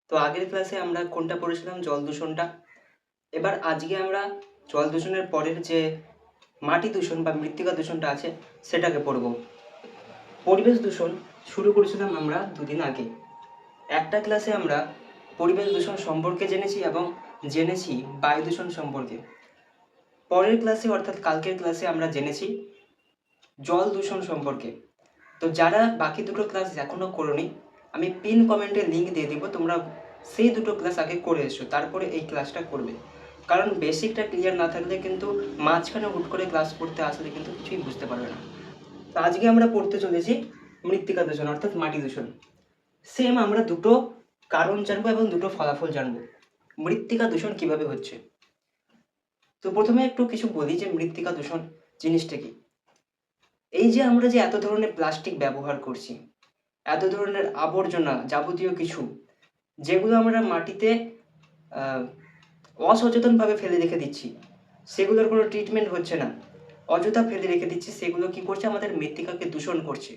তো আগের ক্লাসে আমরা কোনটা পড়েছিলাম? জল দূষণটা। এবার আজকে আমরা জল দূষণের পরের যে মাটি দূষণ বা মৃত্তিকা দূষণটা আছে সেটাকে পড়ব। পরিবেশ দূষণ শুরু করেছিলাম আমরা দুদিন আগে। একটা ক্লাসে আমরা পরিবেশ দূষণ সম্পর্কে জেনেছি এবং জেনেছি বায়ু দূষণ সম্পর্কে। পরের ক্লাসে অর্থাৎ কালকের ক্লাসে আমরা জেনেছি জল দূষণ সম্পর্কে। তো যারা বাকি দুটো ক্লাস এখনও করোনি, আমি পিন কমেন্টে লিঙ্ক দিয়ে দিব, তোমরা সেই দুটো ক্লাস আগে করে এসো, তারপরে এই ক্লাসটা করবে। কারণ বেসিকটা ক্লিয়ার না থাকলে কিন্তু মাঝখানে হুট করে ক্লাস পড়তে আসলে কিন্তু কিছুই বুঝতে পারবে না। তো আজকে আমরা পড়তে চলেছি মৃত্তিকা দূষণ অর্থাৎ মাটি দূষণ। সেম আমরা দুটো কারণ জানবো এবং দুটো ফলাফল জানবো। মৃত্তিকা দূষণ কিভাবে হচ্ছে। তো প্রথমে একটু কিছু বলি যে মৃত্তিকা দূষণ জিনিসটা কি। এই যে আমরা যে এত ধরনের প্লাস্টিক ব্যবহার করছি, এত ধরনের আবর্জনা যাবতীয় কিছু, যেগুলো আমরা মাটিতে অসচেতনভাবে ফেলে রেখে দিচ্ছি, সেগুলোর কোনো ট্রিটমেন্ট হচ্ছে না, অযথা ফেলে রেখে দিচ্ছি, সেগুলো কি করছে? আমাদের মৃত্তিকাকে দূষণ করছে।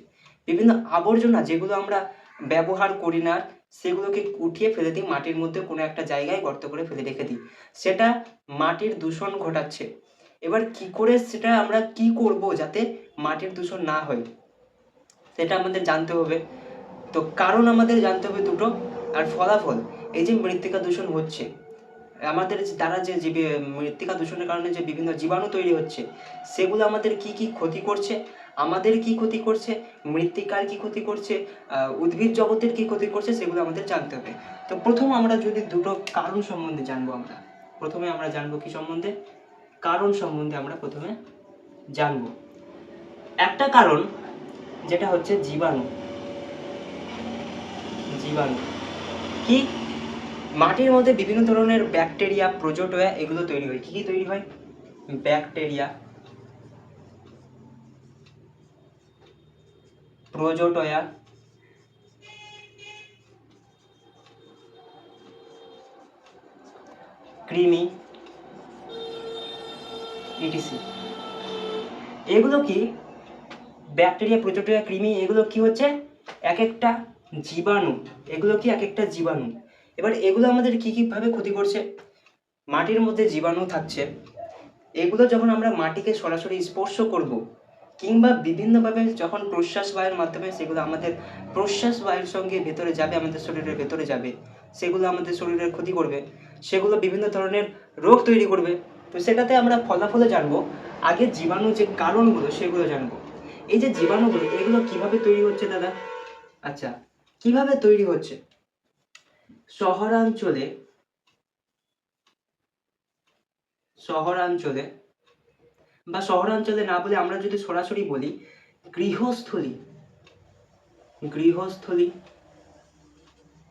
বিভিন্ন আবর্জনা যেগুলো আমরা ব্যবহার করি না, সেগুলোকে উঠিয়ে ফেলে দিই মাটির মধ্যে, কোনো একটা জায়গায় গর্ত করে ফেলে রেখে দিই, সেটা মাটির দূষণ ঘটাচ্ছে। এবার কি করে সেটা আমরা কি করব যাতে মাটির দূষণ না হয়, সেটা আমাদের জানতে হবে। তো কারণ আমাদের জানতে হবে দুটো, আর ফলাফল। এই যে মৃত্তিকা দূষণ হচ্ছে, আমাদের দ্বারা যে মৃত্তিকা দূষণের কারণে যে বিভিন্ন জীবাণু তৈরি হচ্ছে, সেগুলো আমাদের কি কি ক্ষতি করছে, আমাদের কি ক্ষতি করছে, মৃত্তিকার কি ক্ষতি করছে, উদ্ভিদ জগতের কি ক্ষতি করছে, সেগুলো আমাদের জানতে হবে। তো প্রথম আমরা যদি দুটো কারণ সম্বন্ধে জানবো, আমরা প্রথমে আমরা জানবো কি সম্বন্ধে? কারণ সম্বন্ধে আমরা প্রথমে জানবো। একটা কারণ যেটা হচ্ছে জীবাণু। জীবাণু কি? মাটির মধ্যে বিভিন্ন ধরনের ব্যাকটেরিয়া, প্রোটোজোয়া এগুলো তৈরি হয়। কি তৈরি হয়? ব্যাকটেরিয়া, প্রোটোজোয়া, কৃমি, ইটিসি। এগুলো কি? ব্যাকটেরিয়া, প্রোটোজোয়া, কৃমি, এগুলো কি হচ্ছে? এক একটা জীবাণু। এগুলো কি? এক একটা জীবাণু। এবার এগুলো আমাদের কি কি ভাবে ক্ষতি করছে? মাটির মধ্যে জীবাণু থাকছে, এগুলো যখন আমরা মাটিকে সরাসরি স্পর্শ করব, কিংবা বিভিন্নভাবে যখন প্রশ্বাস বায়ুর মাধ্যমে সেগুলো আমাদের প্রশ্বাস বায়ুর সঙ্গে ভেতরে যাবে, আমাদের শরীরের ভেতরে যাবে, সেগুলো আমাদের শরীরের ক্ষতি করবে, সেগুলো বিভিন্ন ধরনের রোগ তৈরি করবে। তো সেটাতে আমরা ফলাফলে জানবো। আগে জীবাণু যে কারণগুলো সেগুলো জানবো। এই যে জীবাণুগুলো, এগুলো কিভাবে তৈরি হচ্ছে দাদা? আচ্ছা, কিভাবে তৈরি হচ্ছে? শহরাঞ্চলে শহরাঞ্চলে বা শহরাঞ্চলে না বলে আমরা যদি সরাসরি বলি গৃহস্থলী, গৃহস্থলী,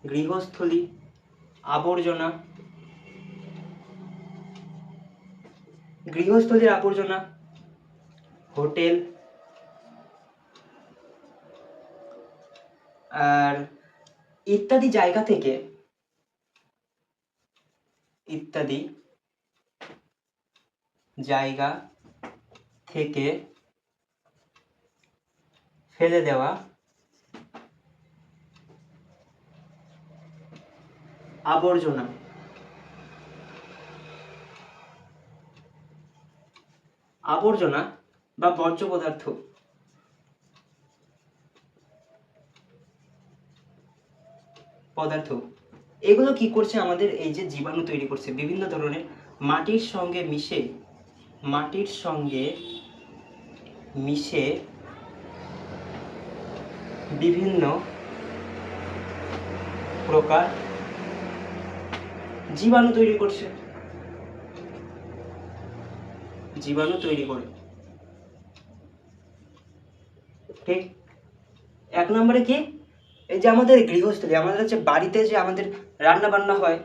গৃহস্থলী আবর্জনা, গৃহস্থলীর আবর্জনা, হোটেল, আর ইত্যাদি জায়গা থেকে, ইত্যাদি জায়গা থেকে ফেলে দেওয়া আবর্জনা, আবর্জনা বা বর্জ্য পদার্থ, এগুলো কি করছে? আমাদের এই যে জীবাণু তৈরি করছে বিভিন্ন ধরনের, মাটির সঙ্গে মিশে, মাটির সঙ্গে মিশে বিভিন্ন প্রকার জীবাণু তৈরি করছে, জীবাণু তৈরি করে। ঠিক। এক নম্বরে কি? এই যে আমাদের গৃহস্থলী, আমাদের হচ্ছে বাড়িতে যে আমাদের রান্না বান্না হয়,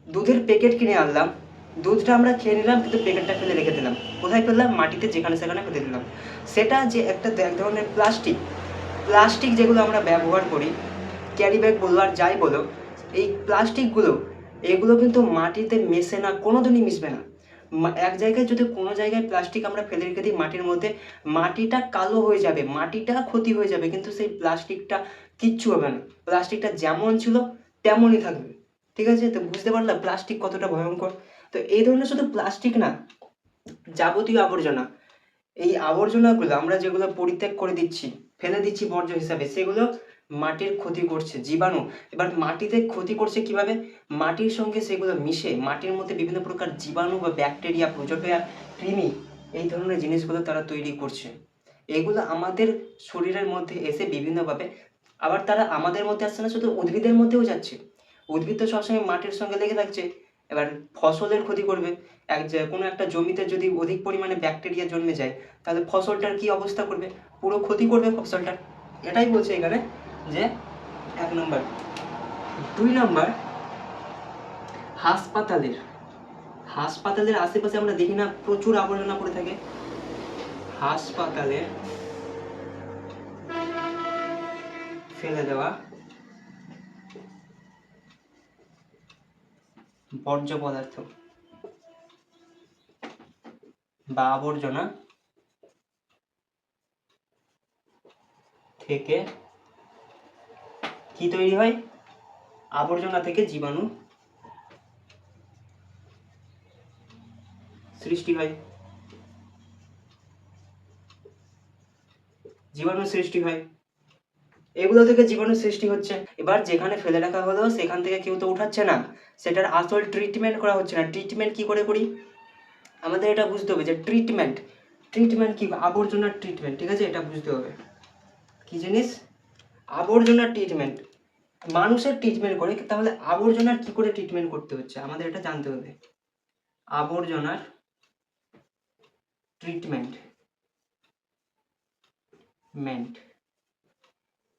দুধের প্যাকেট কিনে আনলাম, দুধটা আমরা খেয়ে নিলাম, কিন্তু প্যাকেটটা ফেলে রেখে দিলাম। কোথায় ফেললাম? মাটিতে, যেখানে সেখানে ফেলে দিলাম। সেটা যে একটা এক ধরনের প্লাস্টিক, প্লাস্টিক যেগুলো আমরা ব্যবহার করি, ক্যারি ব্যাগ বলো আর যাই বলো, এই প্লাস্টিকগুলো, এগুলো কিন্তু মাটিতে মেশে না, কোনোদিনই মিশবে না। এক জায়গায় যদি কোনো জায়গায় প্লাস্টিক আমরা ফেলে রেখে দিই মাটির মধ্যে, মাটিটা কালো হয়ে যাবে, মাটিটা ক্ষতি হয়ে যাবে, কিন্তু সেই প্লাস্টিকটা কিচ্ছু হবে না। প্লাস্টিকটা যেমন ছিল তেমনই থাকবে। ঠিক আছে, তো বুঝতে পারলাম প্লাস্টিক কতটা ভয়ঙ্কর। তো এই ধরনের শুধু প্লাস্টিক না, যাবতীয় আবর্জনা, এই আবর্জনাগুলো আমরা যেগুলো পরিত্যাগ করে দিচ্ছি, ফেলে দিচ্ছি বর্জ্য হিসাবে, সেগুলো মাটির ক্ষতি করছে। জীবাণু এবার মাটিতে ক্ষতি করছে কিভাবে? মাটির সঙ্গে সেগুলো মিশে মাটির মধ্যে বিভিন্ন প্রকার জীবাণু বা ব্যাকটেরিয়া, প্রোটোজোয়া, কৃমি, এই ধরনের জিনিসগুলো তারা তৈরি করছে। এগুলো আমাদের শরীরের মধ্যে এসে বিভিন্নভাবে, আবার তারা আমাদের মধ্যে আসছে না, শুধু উদ্ভিদের মধ্যেও যাচ্ছে। উদ্ভিদ তো সবসময় মাটির সঙ্গে লেগে থাকছে, এবার ফসলের ক্ষতি করবে। কোনো একটা জমিতে যদি অধিক পরিমাণে ব্যাকটেরিয়া জন্মে যায়, তাহলে ফসলটার কি অবস্থা করবে? পুরো ক্ষতি করবে ফসলটার। এটাই বলছে এখানে যে 1 নম্বর। 2 নম্বর, হাসপাতালের আশেপাশে আমরা দেখি না প্রচুর আবর্জনা পড়ে থাকে। হাসপাতালে ফেলে দেওয়া বর্জ্য পদার্থ বা আবর্জনা থেকে কি তৈরি হয়? আবর্জনা থেকে জীবাণু সৃষ্টি হয়। এগুলো থেকে জীবাণু সৃষ্টি হচ্ছে। এবার যেখানে ফেলে রাখা হলো সেখান থেকে কেউ তো উঠাচ্ছে না, সেটার আসল ট্রিটমেন্ট করা হচ্ছে না। ট্রিটমেন্ট কি করে করি? আমাদের এটা বুঝতে হবে যে ট্রিটমেন্ট কি, আবর্জনার ট্রিটমেন্ট, ঠিক আছে, এটা বুঝতে হবে। কি জিনিস? আবর্জনার ট্রিটমেন্ট। মানুষের ট্রিটমেন্ট করে, তাহলে আবর্জনার কি করে ট্রিটমেন্ট করতে হচ্ছে আমাদের এটা জানতে হবে। আবর্জনার ট্রিটমেন্ট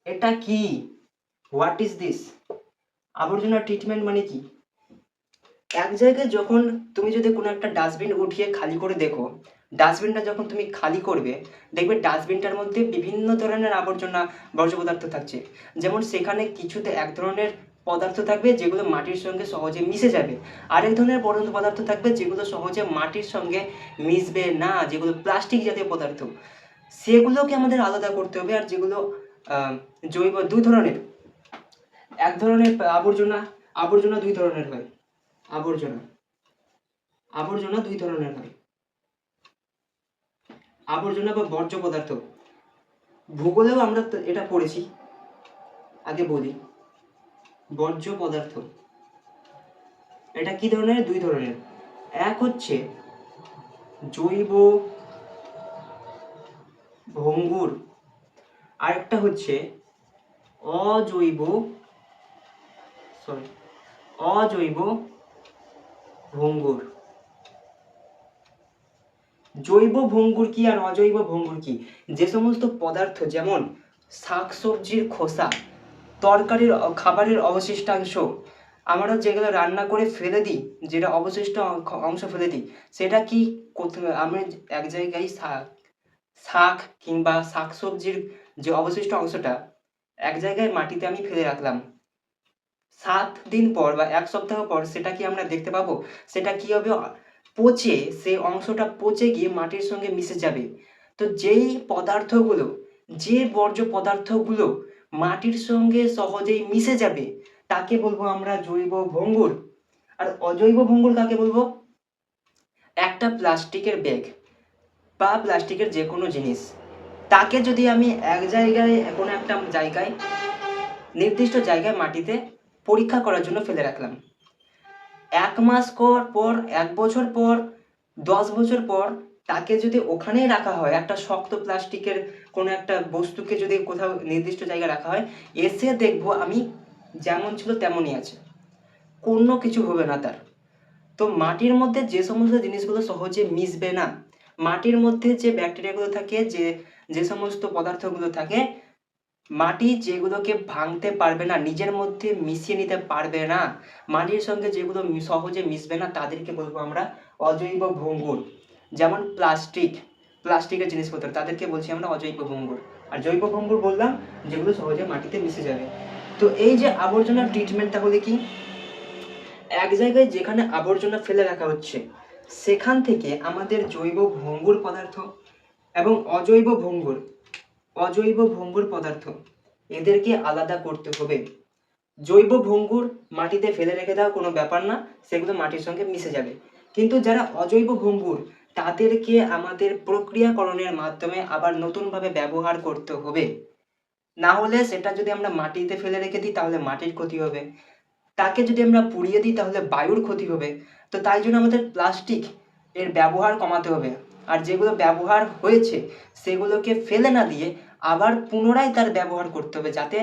এটা কি? What is this? আবর্জনার ট্রিটমেন্ট মানে কি? এক জায়গায় যখন তুমি যদি কোনো একটা ডাস্টবিন উঠিয়ে খালি করে দেখো, ডাস্টবিনটা যখন তুমি খালি করবে, দেখবে ডাস্টবিনটার মধ্যে বিভিন্ন ধরনের আবর্জনা, বর্জ্য পদার্থ থাকছে। যেমন সেখানে কিছুতে এক ধরনের পদার্থ থাকবে যেগুলো মাটির সঙ্গে সহজে মিশে যাবে, আরেক ধরনের পদার্থ থাকবে যেগুলো সহজে মাটির সঙ্গে মিশবে না, যেগুলো প্লাস্টিক জাতীয় পদার্থ, সেগুলোকে আমাদের আলাদা করতে হবে। আর যেগুলো জৈব, দুই ধরনের, এক ধরনের আবর্জনা দুই ধরনের হয়। আবর্জনা দুই ধরনের হয়। আবর্জনা বা বর্জ্য পদার্থ, ভূগোলেও আমরা এটা পড়েছি। আগে বলি, বর্জ্য পদার্থ এটা কি ধরনের? দুই ধরনের। এক হচ্ছে জৈব ভঙ্গুর, আরেকটা হচ্ছে অজৈব ভঙ্গুর। জৈব ভঙ্গুর কি আর অজৈব ভঙ্গুর কি? যে সমস্ত পদার্থ, যেমন শাকসবজির খোসা, তরকারির, খাবারের অবশিষ্টাংশ, আমরা যেগুলো রান্না করে ফেলে দিই, যেটা অবশিষ্ট অংশ ফেলে দিই, সেটা কি আমি এক জায়গায় শাক কিংবা শাকসবজির যে অবশিষ্ট অংশটা এক জায়গায় মাটিতে আমি ফেলে রাখলাম, 7 দিন পর বা 1 সপ্তাহ পর সেটা কি আমরা দেখতে পাবো? সেটা কি হবে? পচে, সেই অংশটা পচে গিয়ে মাটির সঙ্গে মিশে যাবে। তো যেই পদার্থগুলো, যে বর্জ্য পদার্থগুলো মাটির সঙ্গে সহজেই মিশে যাবে, তাকে বলবো আমরা জৈব ভঙ্গুর। আর অজৈব ভঙ্গুর কাকে বলবো? একটা প্লাস্টিকের ব্যাগ বা প্লাস্টিকের যে কোনো জিনিস, তাকে যদি আমি এক জায়গায়, কোনো একটা জায়গায়, নির্দিষ্ট জায়গায় মাটিতে পরীক্ষা করার জন্য ফেলে রাখলাম, 1 মাস পর, 1 বছর পর, 10 বছর পর তাকে যদি ওখানেই রাখা হয়, একটা শক্ত প্লাস্টিকের কোনো একটা বস্তুকে যদি কোথাও নির্দিষ্ট জায়গায় রাখা হয়, এসে দেখবো আমি যেমন ছিল তেমনই আছে, কোনো কিছু হবে না তার। তো মাটির মধ্যে যে সমস্ত জিনিসগুলো সহজে মিশবে না, মাটির মধ্যে যে ব্যাকটেরিয়াগুলো থাকে, যে সমস্ত পদার্থগুলো থাকে, মাটি যেগুলোকে ভাঙতে পারবে না, নিজের মধ্যে মিশিয়ে নিতে পারবে না, মাটির সঙ্গে যেগুলো সহজে মিশবে না, তাদেরকে বলবো আমরা অজৈব ভঙ্গুর। যেমন প্লাস্টিকের জিনিসপত্র, তাদেরকে বলছি আমরা অজৈব ভঙ্গুর। আর জৈব ভঙ্গুর বললাম যেগুলো সহজে মাটিতে মিশে যাবে। তো এই যে আবর্জনা ট্রিটমেন্ট, তাহলে কি? এক জায়গায় যেখানে আবর্জনা ফেলে রাখা হচ্ছে, সেখান থেকে আমাদের জৈব ভঙ্গুর পদার্থ এবং অজৈব ভঙ্গুর পদার্থ, এদেরকে আলাদা করতে হবে। জৈব ভঙ্গুর মাটিতে ফেলে রেখে দাও, কোনো ব্যাপার না, সেগুলো মাটির সঙ্গে মিশে যাবে। কিন্তু যারা অজৈব ভঙ্গুর, তাদেরকে আমাদের প্রক্রিয়াকরণের মাধ্যমে আবার নতুনভাবে ব্যবহার করতে হবে। না হলে সেটা যদি আমরা মাটিতে ফেলে রেখে দিই তাহলে মাটির ক্ষতি হবে, তাকে যদি আমরা পুড়িয়ে দিই তাহলে বায়ুর ক্ষতি হবে। তো তাই জন্য আমাদের প্লাস্টিক এর ব্যবহার কমাতে হবে। আর যেগুলো ব্যবহার হয়েছে সেগুলোকে ফেলে না দিয়ে আবার পুনরায় তার ব্যবহার করতে হবে, যাতে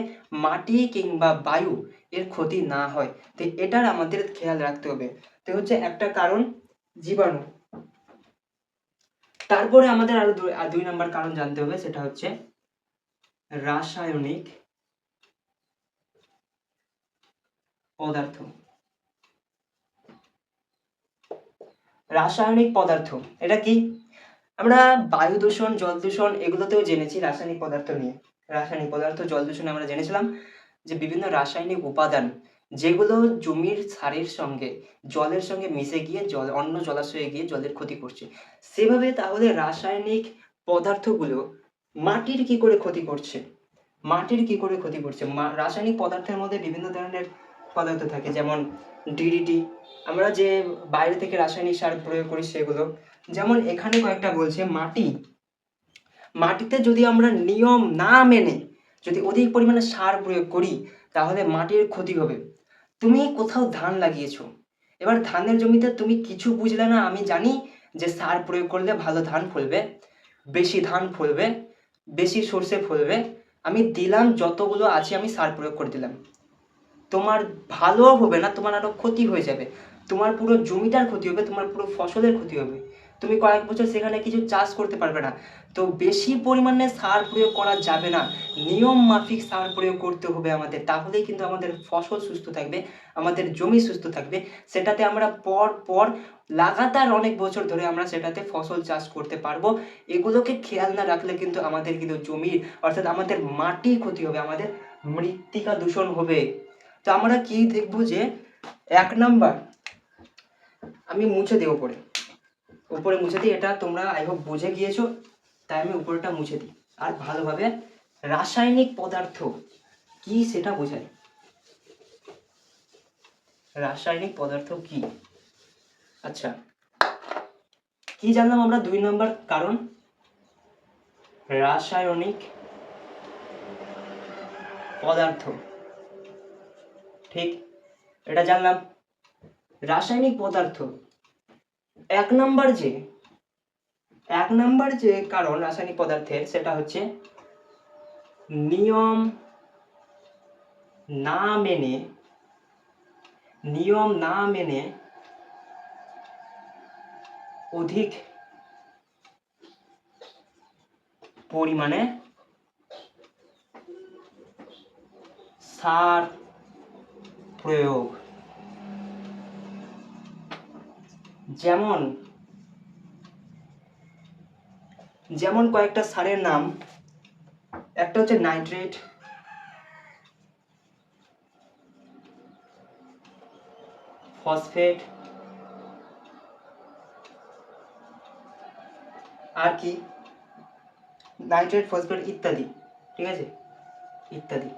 মাটি কিংবা বায়ু এর ক্ষতি না হয়। তো এটার আমাদের খেয়াল রাখতে হবে। তো হচ্ছে একটা কারণ জীবাণু। তারপরে আমাদের আরো দুই নম্বর কারণ জানতে হবে, সেটা হচ্ছে রাসায়নিক পদার্থ। রাসায়নিক পদার্থ এটা কি? আমরা বায়ু দূষণ, জল দূষণ এগুলোতেও জেনেছি রাসায়নিক পদার্থ নিয়ে। রাসায়নিক পদার্থ, জল দূষণে আমরা জেনেছিলাম যে বিভিন্ন রাসায়নিক উপাদান যেগুলো জমির সারের সঙ্গে জলের সঙ্গে মিশে গিয়ে অন্য জলাশয়ে গিয়ে জলের ক্ষতি করছে। সেভাবে তাহলে রাসায়নিক পদার্থগুলো মাটির কি করে ক্ষতি করছে? মাটির কি করে ক্ষতি করছে? রাসায়নিক পদার্থের মধ্যে বিভিন্ন ধরনের পদার্থ থাকে, যেমন ডিডিটি, আমরা যে বাইরে থেকে রাসায়নিক সার প্রয়োগ করি সেগুলো। যেমন এখানে কয়েকটা বলছে, মাটিতে যদি আমরা নিয়ম না মেনে যদি অধিক পরিমাণে সার প্রয়োগ করি তাহলে মাটির ক্ষতি হবে। তুমি কোথাও ধান লাগিয়েছো, এবার ধানের জমিতে তুমি কিছু বুঝলে না, আমি জানি যে সার প্রয়োগ করলে ভালো ধান ফলবে, বেশি ধান ফলবে, বেশি সর্ষে ফলবে, আমি দিলাম যতগুলো আছে আমি সার প্রয়োগ করে দিলাম। তোমার ভালো হবে না, তোমার আরো ক্ষতি হয়ে যাবে, তোমার পুরো জমিটার ক্ষতি হবে, তোমার পুরো ফসলের ক্ষতি হবে, তুমি কয়েক বছর সেখানে কিছু চাষ করতে পারবে না। তো বেশি পরিমাণে সার প্রয়োগ করা যাবে না, নিয়ম মাফিক সার প্রয়োগ করতে হবে আমাদের, তাহলেই কিন্তু আমাদের ফসল সুস্থ থাকবে, আমাদের জমি সুস্থ থাকবে, সেটাতে আমরা পর পর লাগাতার অনেক বছর ধরে আমরা সেটাতে ফসল চাষ করতে পারবো। এগুলোকে খেয়াল না রাখলে কিন্তু আমাদের কিন্তু জমির অর্থাৎ আমাদের মাটির ক্ষতি হবে, আমাদের মৃত্তিকা দূষণ হবে। তো আমরা কি দেখবো যে 1 নাম্বার, আমি মুছে দিই উপরে মুছে দিই, এটা তোমরা আই হোপ বুঝে গিয়েছো, তাই আমি উপরেটা মুছে দিই আর ভালোভাবে রাসায়নিক পদার্থ কি সেটা বোঝাই। রাসায়নিক পদার্থ কি? আচ্ছা, কি জানলাম আমরা? 2 নম্বর কারণ রাসায়নিক পদার্থ, ঠিক, এটা জানলাম। রাসায়নিক পদার্থ 1 নম্বর যে কারণ রাসায়নিক পদার্থের, সেটা হচ্ছে নিয়ম না মেনে অধিক পরিমাণে সার প্রয়োগ। যেমন কয়েকটা সারের নাম, একটা হচ্ছে নাইট্রেট, ফসফেট, আর কি, নাইট্রেট, ফসফেট ইত্যাদি, ঠিক আছে, ইত্যাদি।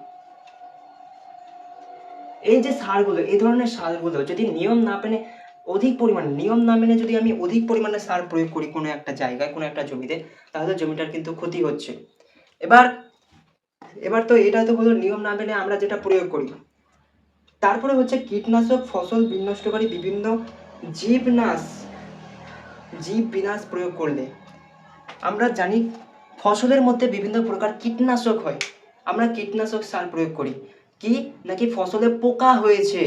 এই যে সারগুলো, এই ধরনের সারগুলো যদি নিয়ম না মেনে যদি আমি অধিক পরিমাণে সার প্রয়োগ করি কোনো একটা জায়গায়, কোনো একটা জমিতে, তাহলে জমিটার কিন্তু ক্ষতি হচ্ছে। এবার তো এটা তো হলো নিয়ম না মেনে আমরা যেটা প্রয়োগ করি। তারপরে হচ্ছে কীটনাশক, ফসল বিনষ্টকারী বিভিন্ন জীব বিনাশ প্রয়োগ করলে। আমরা জানি ফসলের মধ্যে বিভিন্ন প্রকার কীটনাশক হয়, আমরা কীটনাশক সার প্রয়োগ করি কি নাকি ফসলে পোকা হয়েছে,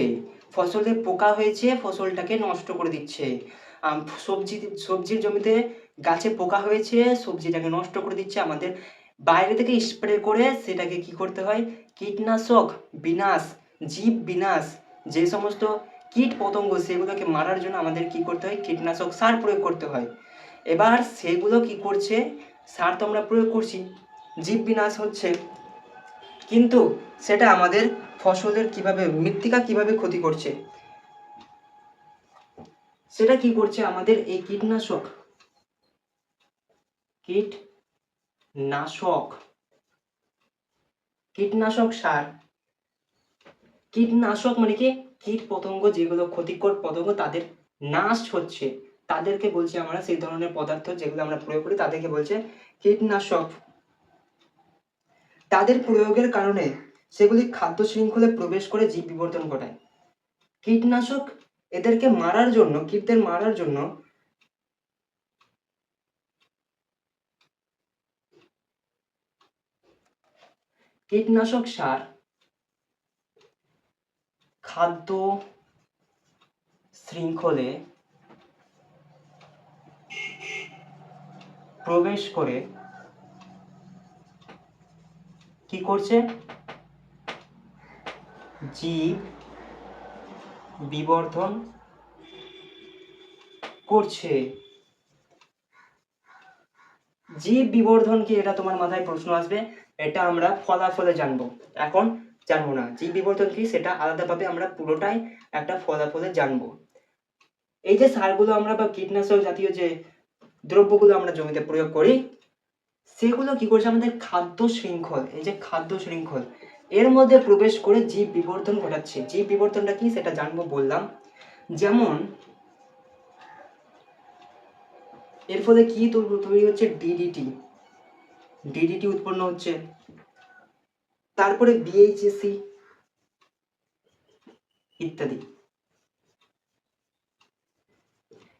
ফসলটাকে নষ্ট করে দিচ্ছে। সবজির জমিতে গাছে পোকা হয়েছে, সবজিটাকে নষ্ট করে দিচ্ছে, আমাদের বাইরে থেকে স্প্রে করে সেটাকে কি করতে হয়, কীটনাশক বিনাশ, জীব বিনাশ, যে সমস্ত কীট পতঙ্গ সেগুলোকে মারার জন্য আমাদের কি করতে হয়, কীটনাশক সার প্রয়োগ করতে হয়। এবার সেগুলো কি করছে, সার তো আমরা প্রয়োগ করছি, জীব বিনাশ হচ্ছে, কিন্তু সেটা আমাদের ফসলের মৃত্তিকা কিভাবে ক্ষতি করছে, সেটা কি করছে, আমাদের এই কীটনাশক সার কীটনাশক মানে কি, কীট পতঙ্গ, যেগুলো ক্ষতিকর পতঙ্গ তাদের নাশ হচ্ছে, তাদেরকে বলছি আমরা, সেই ধরনের পদার্থ যেগুলো আমরা প্রয়োগ করি তাদেরকে বলছে কীটনাশক। তাদের প্রয়োগের কারণে সেগুলি খাদ্য শৃঙ্খলে প্রবেশ করে জীব বিবর্তন ঘটায়। কীটনাশক এদেরকে মারার জন্য, কীটদের মারার জন্য কীটনাশক সার খাদ্য শৃঙ্খলে প্রবেশ করে কি করছে, জীব বিবর্ধন করছে। জীব বিবর্ধন কি, এটা তোমার মাথায় প্রশ্ন আসবে, এটা আমরা ফলাফলে জানবো, এখন জানবো না। জীব বিবর্ধন কি সেটা আলাদাভাবে আমরা পুরোটাই একটা ফলাফলে জানবো। এই যে সারগুলো আমরা বা কীটনাশক জাতীয় যে দ্রব্যগুলো আমরা জমিতে প্রয়োগ করি, সেগুলো কি করছে, আমাদের খাদ্য শৃঙ্খল, এই যে খাদ্য শৃঙ্খল এর মধ্যে প্রবেশ করে জীব বিবর্ধন ঘটাচ্ছে। জীব বিবর্ধনটা কি সেটা জানবো বললাম। যেমন এর ফলে কি তৈরি হচ্ছে, ডিডিটি উৎপন্ন হচ্ছে, তারপরে বিএইচএসি ইত্যাদি।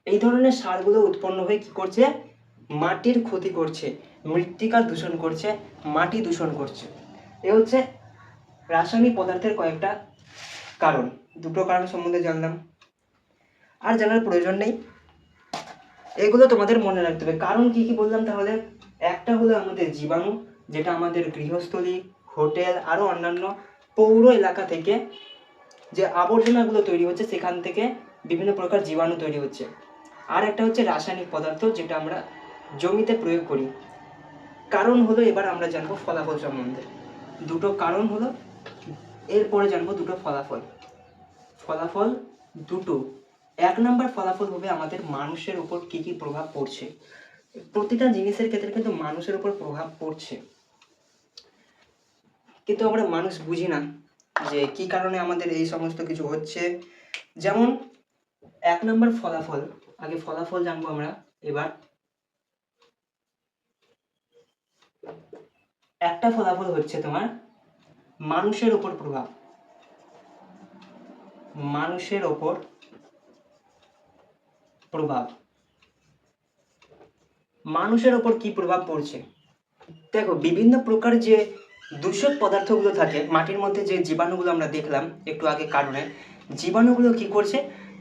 এই ধরনের সারগুলো উৎপন্ন হয়ে কি করছে, মাটির ক্ষতি করছে, মৃত্তিকা দূষণ করছে, মাটি দূষণ করছে। এ হচ্ছে রাসায়নিক পদার্থের কয়েকটা কারণ, দুটো কারণ সম্বন্ধে জানলাম, আর জানার প্রয়োজন নেই, এগুলো তোমাদের মনে রাখতে হবে। কারণ কি কি বললাম তাহলে, একটা হলো আমাদের জীবাণু, যেটা আমাদের গৃহস্থলী, হোটেল, আরো অন্যান্য পৌর এলাকা থেকে যে আবর্জনাগুলো তৈরি হচ্ছে সেখান থেকে বিভিন্ন প্রকার জীবাণু তৈরি হচ্ছে। আর একটা হচ্ছে রাসায়নিক পদার্থ, যেটা আমরা জমিতে প্রয়োগ করি। কারণ হলো, এবার আমরা জানবো ফলাফল সম্বন্ধে। দুটো কারণ হলো, এরপরে জানবো দুটো ফলাফল। ফলাফল দুটো, এক নম্বর ফলাফল হবে আমাদের মানুষের উপর কি কি প্রভাব পড়ছে। প্রতিটা জিনিসের ক্ষেত্রে কিন্তু মানুষের উপর প্রভাব পড়ছে, কিন্তু আমরা মানুষ বুঝি না যে কি কারণে আমাদের এই সমস্ত কিছু হচ্ছে। যেমন এক নম্বর ফলাফল, আগে ফলাফল জানবো আমরা। এবার একটা ফলাফল হচ্ছে তোমার মানুষের উপর প্রভাব, মানুষের উপর প্রভাব। মানুষের উপর কি প্রভাব পড়ছে, দেখো বিভিন্ন প্রকার যে দূষক পদার্থগুলো থাকে মাটির মধ্যে, যে জীবাণুগুলো আমরা দেখলাম একটু আগে কারণে, জীবাণুগুলো কি করছে,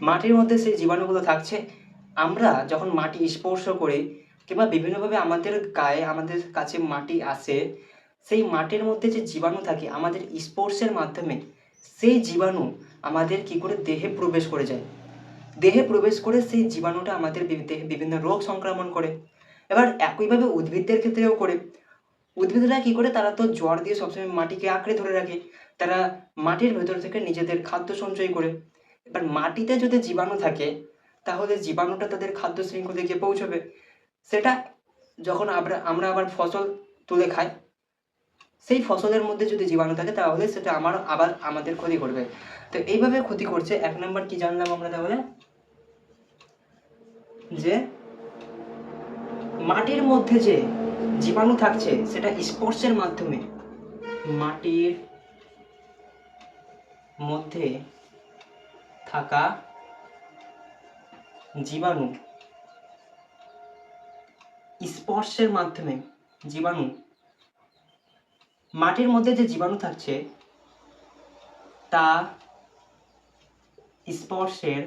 মাটির মধ্যে সেই জীবাণুগুলো থাকছে। আমরা যখন মাটি স্পর্শ করি কিংবা বিভিন্নভাবে আমাদের গায়ে, আমাদের কাছে মাটি আসে, সেই মাটির মধ্যে যে জীবাণু থাকে আমাদের স্পর্শের মাধ্যমে সেই জীবাণু আমাদের কি করে দেহে প্রবেশ করে যায়। দেহে প্রবেশ করে সেই জীবাণুটা আমাদের দেহে বিভিন্ন রোগ সংক্রমণ করে। এবার একইভাবে উদ্ভিদদের ক্ষেত্রেও করে। উদ্ভিদরা কি করে, তারা তো জড় দিয়ে সবসময় মাটিকে আঁকড়ে ধরে রাখে, তারা মাটির ভেতর থেকে নিজেদের খাদ্য সঞ্চয় করে। এবার মাটিতে যদি জীবাণু থাকে তাহলে জীবাণুটা তাদের খাদ্য শৃঙ্খলে গিয়ে পৌঁছবে, সেটা যখন আমরা আবার ফসল তুলে খাই, সেই ফসলের মধ্যে যদি জীবাণু থাকে তাহলে সেটা আবার আমাদের ক্ষতি করবে। তো এইভাবে ক্ষতি করছে। এক নম্বর কি জানলাম আমরা তাহলে, যে মাটির মধ্যে যে জীবাণু থাকছে সেটা স্পর্শের মাধ্যমে, মাটির মধ্যে থাকা জীবাণু স্পর্শের মাধ্যমে, জীবাণু মাটির মধ্যে যে জীবাণু থাকছে তা স্পর্শের,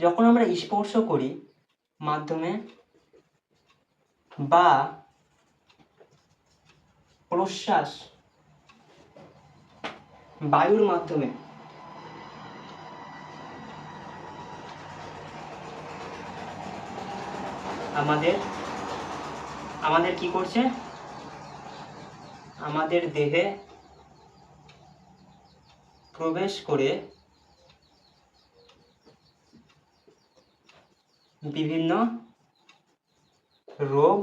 যখন আমরা স্পর্শ করি মাধ্যমে বা প্রশ্বাস বায়ুর মাধ্যমে আমাদের কি করছে, আমাদের দেহে প্রবেশ করে বিভিন্ন রোগ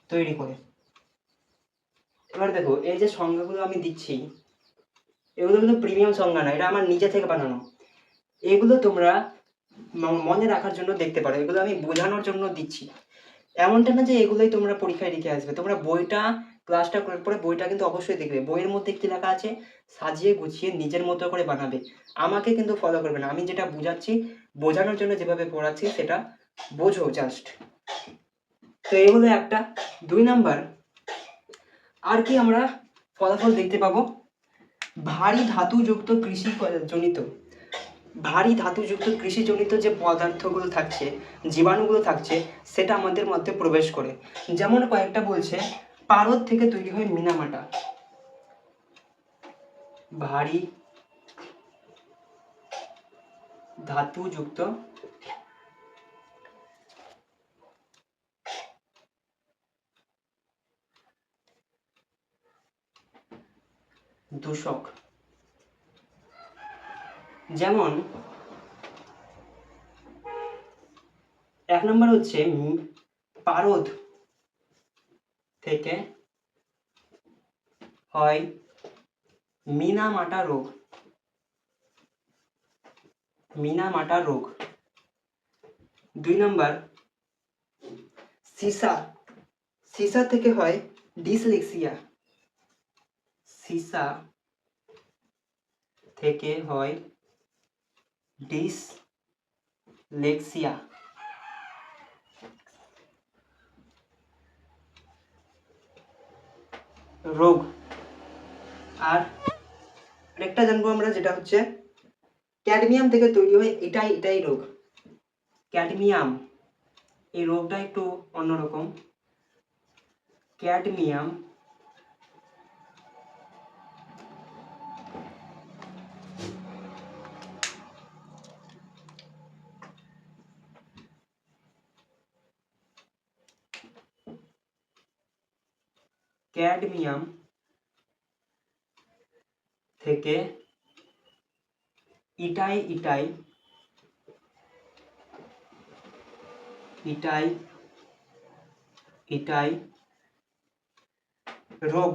তৈরি করে। এবার দেখো এই যে সংজ্ঞাগুলো আমি দিচ্ছি, এগুলো কিন্তু প্রিমিয়াম সংজ্ঞা না, এটা আমার নিজে থেকে বানানো। এগুলো তোমরা মনে রাখার জন্য দেখতে পারো, এগুলো আমি বোঝানোর জন্য দিচ্ছি। এমনটা না যে এগুলোই তোমরা পরীক্ষায় লিখে আসবে, তোমরা বইটা ক্লাসটা করার পরে বইটা কিন্তু অবশ্যই দেখবে, বইয়ের মধ্যে কি লেখা আছে সাজিয়ে গুছিয়ে নিজের মতো করে বানাবে। আমাকে কিন্তু ফলো করবে না, আমি যেটা বুঝাচ্ছি বোঝানোর জন্য যেভাবে পড়াচ্ছি সেটা বোঝো জাস্ট। তো এগুলো একটা। 2 নাম্বার আর কি আমরা ফলাফল দেখতে পাবো, ভারী ধাতুযুক্ত কৃষিজনিত কৃষিজনিত যে পদার্থগুলো থাকছে, জীবাণুগুলো থাকছে, সেটা আমাদের মধ্যে প্রবেশ করে। যেমন কয়েকটা বলছে, পারদ থেকে তৈরি হয় মিনামাটা, ভারী ধাতুযুক্ত দূষক। যেমন 1 নম্বর হচ্ছে পারদ থেকে হয় মিনামাটা রোগ, মিনামাটা রোগ। 2 নম্বর সীসা থেকে হয় ডিসলেক্সিয়া, সীসা থেকে হয় ডিসলেক্সিয়া। রোগ। আর আরেকটা জানবো আমরা, যেটা হচ্ছে ক্যাডমিয়াম থেকে তৈরি হয় এটাই রোগ। ক্যাডমিয়াম, এই রোগটা একটু অন্যরকম। ক্যাডমিয়াম ক্যাডমিয়াম থেকে ইটাই রোগ।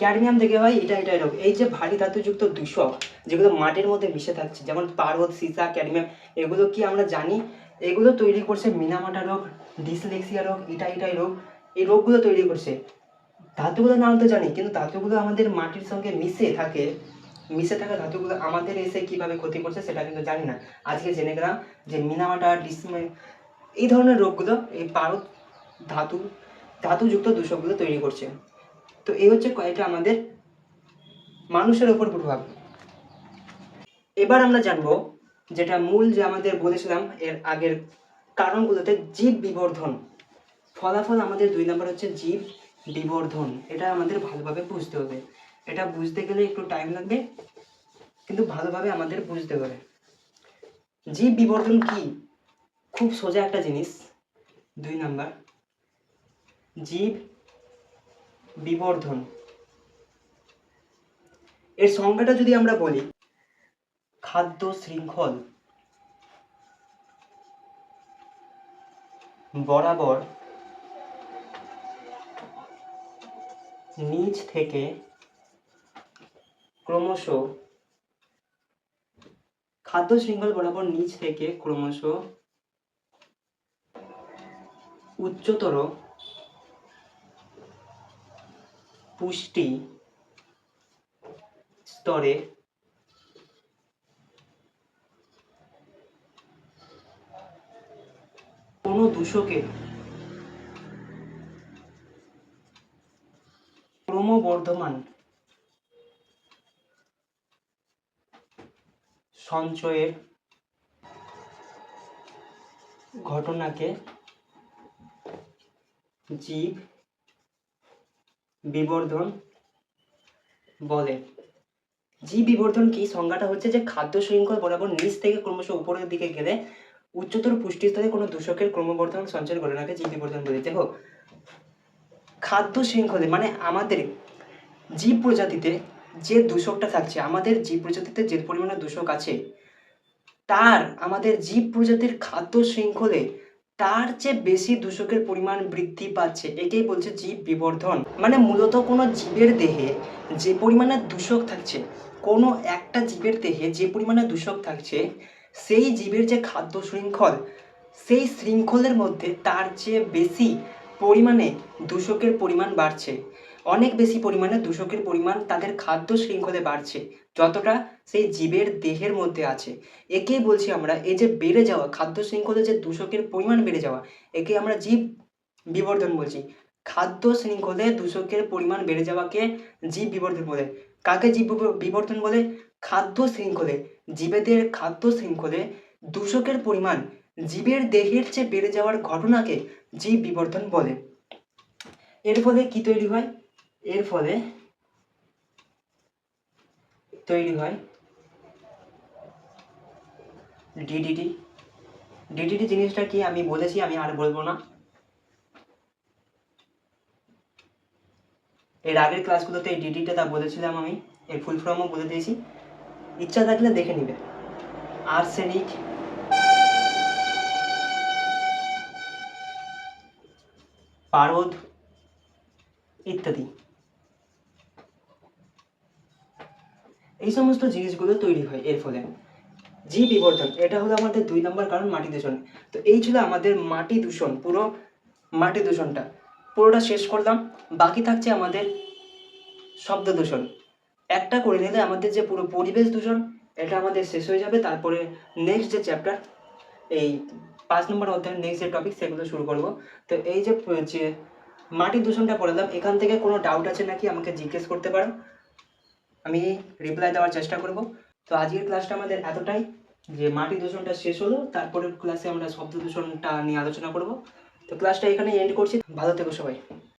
ক্যাডমিয়াম থেকে হয় এটাই রোগ। এই যে ভারী ধাতুযুক্ত দূষক যেগুলো মাটির মধ্যে মিশে থাকছে, যেমন পারদ, সীসা, ক্যাডমিয়াম, এগুলো কি আমরা জানি এগুলো তৈরি করছে মিনামাটা রোগ, ডিসলেক্সিয়া রোগ, ইটাই রোগ। এই রোগগুলো তৈরি করছে। ধাতুগুলোর নাম তো জানি, কিন্তু ধাতুগুলো আমাদের মাটির সঙ্গে মিশে থাকা ধাতুগুলো আমাদের এসে কিভাবে ক্ষতি করছে সেটা কিন্তু জানি না। আজকে জেনে গেলাম যে মিনামাটা, এই ধরনের রোগগুলো এই পারদ ধাতুযুক্ত দূষকগুলো তৈরি করছে। তো এই হচ্ছে কয়েকটা আমাদের মানুষের ওপর প্রভাব। এবার আমরা জানবো যেটা মূল, যে আমাদের বলেছিলাম এর আগের কারণগুলোতে, জীব বিবর্ধন। ফলাফল আমাদের 2 নম্বর হচ্ছে জীব বিবর্ধন। এটা আমাদের ভালোভাবে বুঝতে হবে, এটা বুঝতে গেলে একটু টাইম লাগবে, কিন্তু ভালোভাবে আমাদের বুঝতে হবে। জীব বিবর্ধন কি? খুব সোজা একটা জিনিস। 2 নাম্বার জীব বিবর্ধন, এর সংজ্ঞাটা যদি আমরা বলি, খাদ্য শৃঙ্খল বরাবর নিচ থেকে ক্রমশ উচ্চতর পুষ্টি স্তরে কোনো দূষকের ক্রমবর্ধমান সঞ্চয়ের ঘটনাকে জীব বিবর্ধন বলে। জীব বিবর্ধন কি? সংজ্ঞাটা হচ্ছে যে খাদ্য শৃঙ্খল বরাবর নিচ থেকে ক্রমশ উপরের দিকে গেলে উচ্চতর পুষ্টিস্তরে কোনো দূষকের ক্রমবর্ধমান সঞ্চয়ের ঘটনাকে জীব বিবর্ধন বলে। দেখো, খাদ্য শৃঙ্খলে মানে আমাদের জীব প্রজাতিতে যে দূষকটা থাকছে, আমাদের জীব প্রজাতিতে যে পরিমাণে দূষক আছে, আমাদের জীব প্রজাতির খাদ্য শৃঙ্খলে তার চেয়ে বেশি দূষকের পরিমাণ বৃদ্ধি পাচ্ছে, একেই বলছে জীব বিবর্ধন। মানে মূলত কোনো জীবের দেহে যে পরিমাণে দূষক থাকছে, কোনো একটা জীবের দেহে যে পরিমাণে দূষক থাকছে, সেই জীবের যে খাদ্য শৃঙ্খল, সেই শৃঙ্খলের মধ্যে তার চেয়ে বেশি পরিমাণে দূষকের পরিমাণ বাড়ছে। অনেক বেশি পরিমাণে দূষকের পরিমাণ তাদের খাদ্য শৃঙ্খলে বাড়ছে, যতটা সেই জীবের দেহের মধ্যে আছে। একেই বলছি আমরা, এই যে বেড়ে যাওয়া খাদ্য শৃঙ্খলে যে দূষকের পরিমাণ বেড়ে যাওয়া, একে আমরা জীব বিবর্ধন বলছি। খাদ্য শৃঙ্খলে দূষকের পরিমাণ বেড়ে যাওয়াকে জীব বিবর্ধন বলে। কাকে জীব বিবর্ধন বলে? খাদ্য শৃঙ্খলে, জীবেদের খাদ্য শৃঙ্খলে দূষকের পরিমাণ জীবের দেহের চেয়ে বেড়ে যাওয়ার ঘটনাকে জীব বিবর্ধন বলে। এর ফলে কি তৈরি হয়? এর ফলে তৈরি হয় ডিডিটি। ডিডিটি জিনিসটা কি আমি বলেছি, আমি আর বলবো না। এর আগের ক্লাসগুলোতে এই ডিডিটা তা বলেছিলাম আমি, এর ফুল ফর্মও বলে দিয়েছি, ইচ্ছা থাকলে দেখে নিবে। আর্সেনিক, পারদ ইত্যাদি, এই সমস্ত জিনিসগুলো তৈরি হয় এর ফলে। জীব বিবর্ধন, এটা হলো আমাদের 2 নম্বর কারণ, মাটি দূষণ। তো এই ছিল আমাদের মাটি দূষণ, পুরো মাটি দূষণটা পুরোটা শেষ করলাম। বাকি থাকছে আমাদের শব্দ দূষণ। একটা করে নিলে আমাদের যে পুরো পরিবেশ দূষণ, এটা আমাদের শেষ হয়ে যাবে। তারপরে নেক্সট যে চ্যাপ্টার, এই 5 নম্বর অধ্যায়ের নেক্সট যে টপিক, সেগুলো শুরু করব। তো এই যে মাটি দূষণটা পড়লাম, এখান থেকে কোনো ডাউট আছে নাকি আমাকে জিজ্ঞেস করতে পারো, আমি রিপ্লাই দেওয়ার চেষ্টা করব। তো আজকের ক্লাসটা আমাদের এতটাই, যে মাটি দূষণটা শেষ হলো, তারপরের ক্লাসে আমরা শব্দ দূষণটা নিয়ে আলোচনা করব। তো ক্লাসটা এখানে এন্ড করছি, ভালো থেকো সবাই।